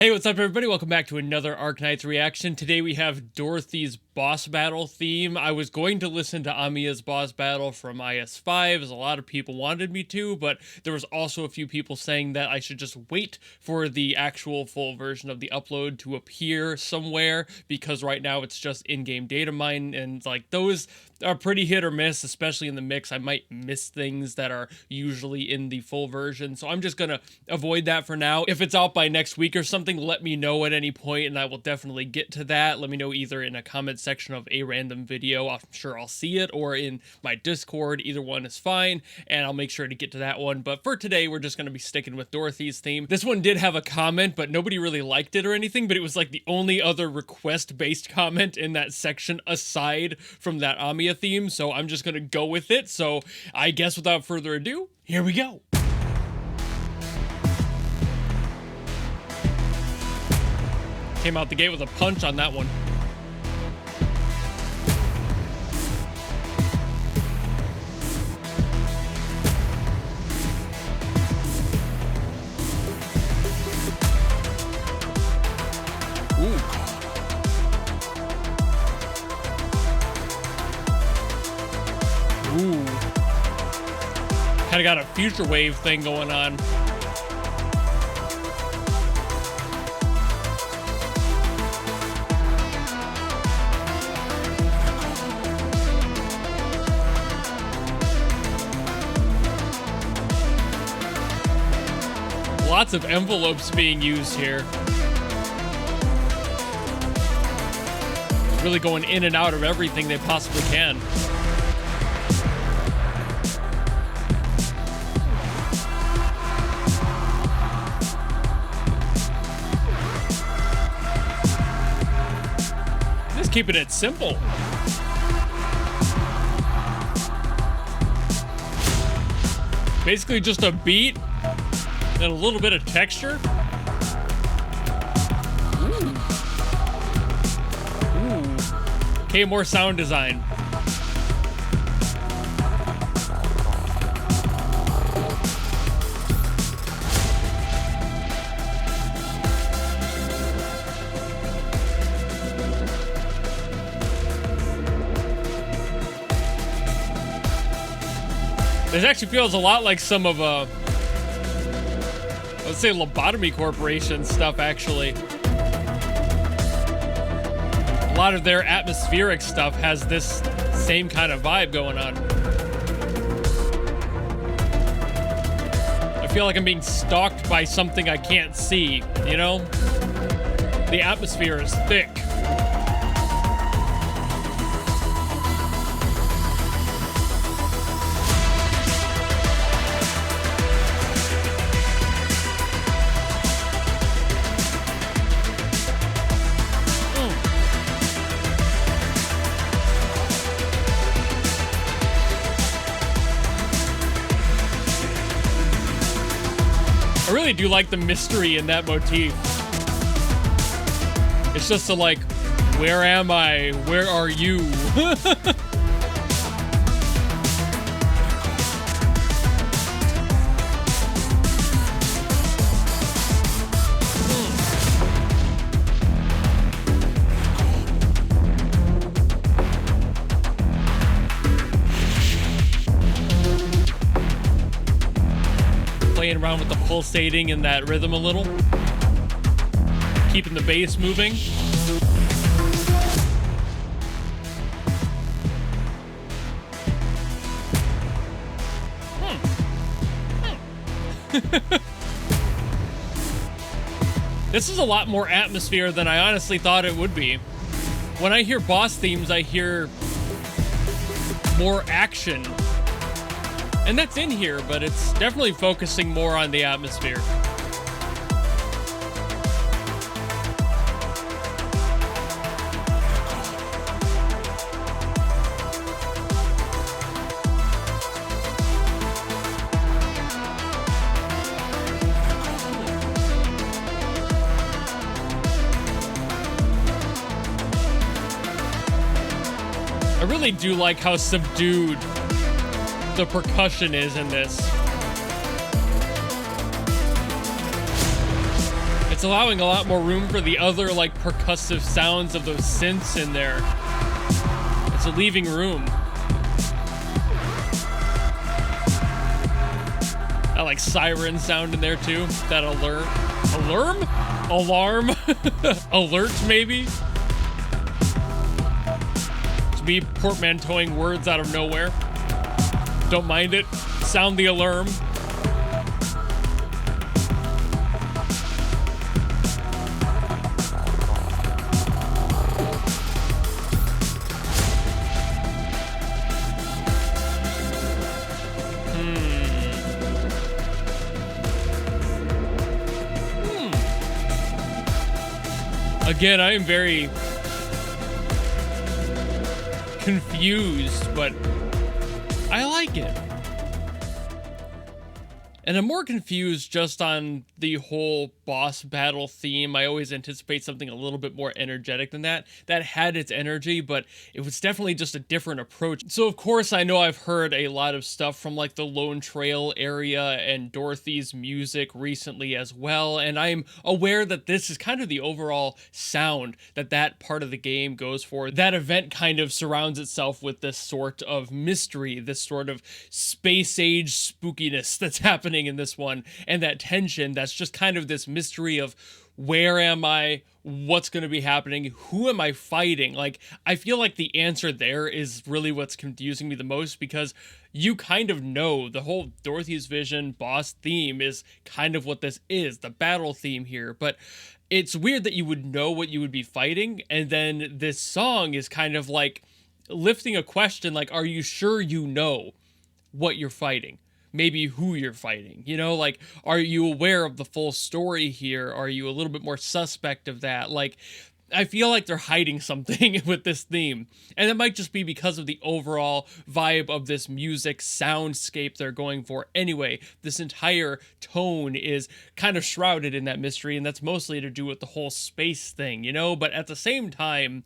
Hey, what's up, everybody? Welcome back to another Arknights reaction. Today we have Dorothy's boss battle theme. I was going to listen to Amiya's boss battle from IS5, as a lot of people wanted me to, but there was also a few people saying that I should just wait for the actual full version of the upload to appear somewhere, because right now it's just in-game data mine, and like those are pretty hit or miss, especially in the mix. I might miss things that are usually in the full version, so I'm just gonna avoid that for now. If it's out by next week or something, let me know at any point and I will definitely get to that. Let me know either in a comment section of a random video, I'm sure I'll see it, or in my Discord. Either one is fine, and I'll make sure to get to that one. But for today, we're just going to be sticking with Dorothy's theme. This one did have a comment, but nobody really liked it or anything, but it was like the only other request-based comment in that section aside from that Amiya theme, so I'm just going to go with it. So I guess without further ado, here we go. Came out the gate with a punch on that one. Ooh. Ooh. Kind of got a future wave thing going on. Lots of envelopes being used here. Really going in and out of everything they possibly can. Just keeping it simple. Basically just a beat and a little bit of texture. Ooh. Ooh. Okay, more sound design. This actually feels a lot like some of let's say Lobotomy Corporation stuff, actually. A lot of their atmospheric stuff has this same kind of vibe going on. I feel like I'm being stalked by something I can't see, you know? The atmosphere is thick. I really do like the mystery in that motif. It's just a like, where am I? Where are you? Playing around with the pulsating and that rhythm a little. Keeping the bass moving. This is a lot more atmosphere than I honestly thought it would be. When I hear boss themes, I hear more action. And that's in here, but it's definitely focusing more on the atmosphere. I really do like how subdued the percussion is in this. It's allowing a lot more room for the other like percussive sounds of those synths in there. It's leaving room. That like siren sound in there too. That alert. Alarm? Alert maybe? It's me portmanteauing words out of nowhere. Don't mind it. Sound the alarm. Again, I am very confused, but I like it. And I'm more confused just on the whole boss battle theme. I always anticipate something a little bit more energetic than that. That had its energy, but it was definitely just a different approach. So of course, I know I've heard a lot of stuff from like the Lone Trail area and Dorothy's music recently as well, and I'm aware that this is kind of the overall sound that that part of the game goes for. That event kind of surrounds itself with this sort of mystery, this sort of space age spookiness that's happening in this one, and that tension that's just kind of this mystery of where am I, what's going to be happening, who am I fighting. Like, I feel like the answer there is really what's confusing me the most, because you kind of know the whole Dorothy's Vision boss theme is kind of what this is, the battle theme here, but it's weird that you would know what you would be fighting, and then this song is kind of like lifting a question like, are you sure you know what you're fighting? Maybe who you're fighting, you know, like, are you aware of the full story here? Are you a little bit more suspect of that? Like, I feel like they're hiding something with this theme, and it might just be because of the overall vibe of this music soundscape they're going for. Anyway, this entire tone is kind of shrouded in that mystery, and that's mostly to do with the whole space thing, you know, but at the same time,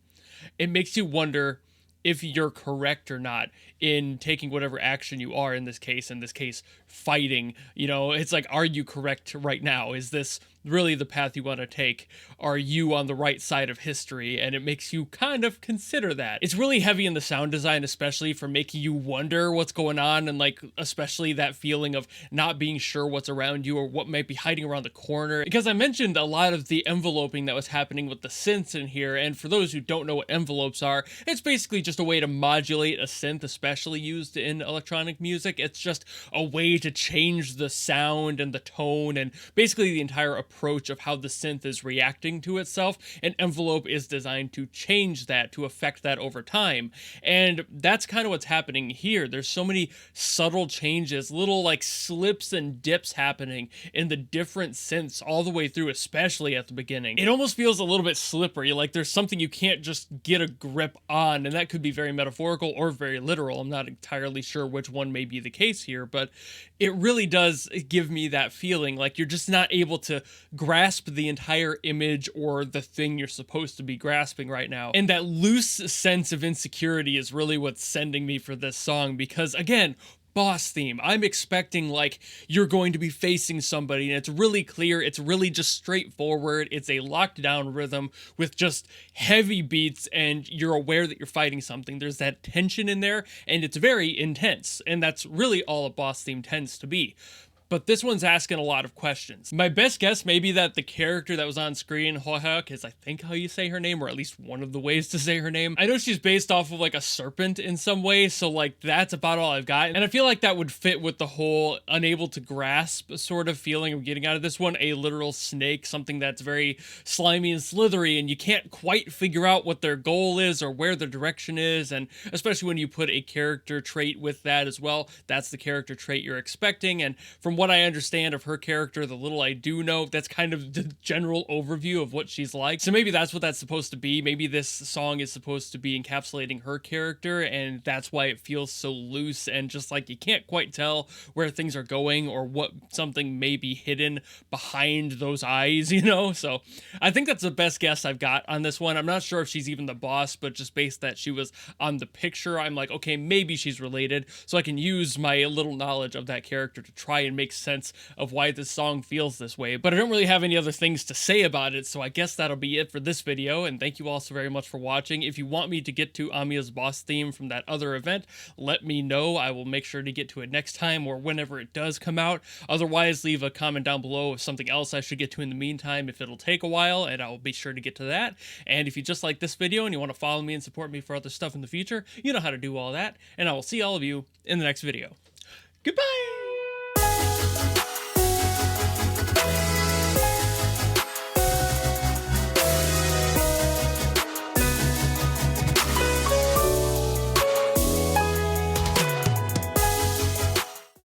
it makes you wonder if you're correct or not in taking whatever action you are in this case fighting. You know, it's like, are you correct right now? Is this really the path you want to take? Are you on the right side of history? And it makes you kind of consider that. It's really heavy in the sound design, especially for making you wonder what's going on, and like especially that feeling of not being sure what's around you or what might be hiding around the corner. Because I mentioned a lot of the enveloping that was happening with the synths in here, and for those who don't know what envelopes are, it's basically just a way to modulate a synth, especially used in electronic music. It's just a way to change the sound and the tone and basically the entire approach of how the synth is reacting to itself. An envelope is designed to change that, to affect that over time. And that's kind of what's happening here. There's so many subtle changes, little like slips and dips happening in the different synths all the way through, especially at the beginning. It almost feels a little bit slippery, like there's something you can't just get a grip on, and that could be very metaphorical or very literal. I'm not entirely sure which one may be the case here, but it really does give me that feeling like you're just not able to grasp the entire image or the thing you're supposed to be grasping right now. And that loose sense of insecurity is really what's sending me for this song, because again, boss theme, I'm expecting like you're going to be facing somebody and it's really clear, it's really just straightforward, it's a locked down rhythm with just heavy beats and you're aware that you're fighting something. There's that tension in there and it's very intense, and that's really all a boss theme tends to be. But this one's asking a lot of questions. My best guess may be that the character that was on screen, Hohak, is I think how you say her name, or at least one of the ways to say her name. I know she's based off of like a serpent in some way, so like that's about all I've got. And I feel like that would fit with the whole unable to grasp sort of feeling I'm getting out of this one. A literal snake, something that's very slimy and slithery, and you can't quite figure out what their goal is or where their direction is. And especially when you put a character trait with that as well, that's the character trait you're expecting. And from what I understand of her character, the little I do know, that's kind of the general overview of what she's like. So maybe that's what that's supposed to be. Maybe this song is supposed to be encapsulating her character, and that's why it feels so loose and just like you can't quite tell where things are going or what something may be hidden behind those eyes, you know? So I think that's the best guess I've got on this one. I'm not sure if she's even the boss, but just based that she was on the picture, I'm like, okay, maybe she's related. So I can use my little knowledge of that character to try and make makes sense of why this song feels this way. But I don't really have any other things to say about it, so I guess that'll be it for this video, and thank you all so very much for watching. If you want me to get to Amiya's boss theme from that other event, let me know. I will make sure to get to it next time or whenever it does come out. Otherwise, leave a comment down below of something else I should get to in the meantime if it'll take a while, and I'll be sure to get to that. And if you just like this video and you want to follow me and support me for other stuff in the future, you know how to do all that, and I will see all of you in the next video. Goodbye!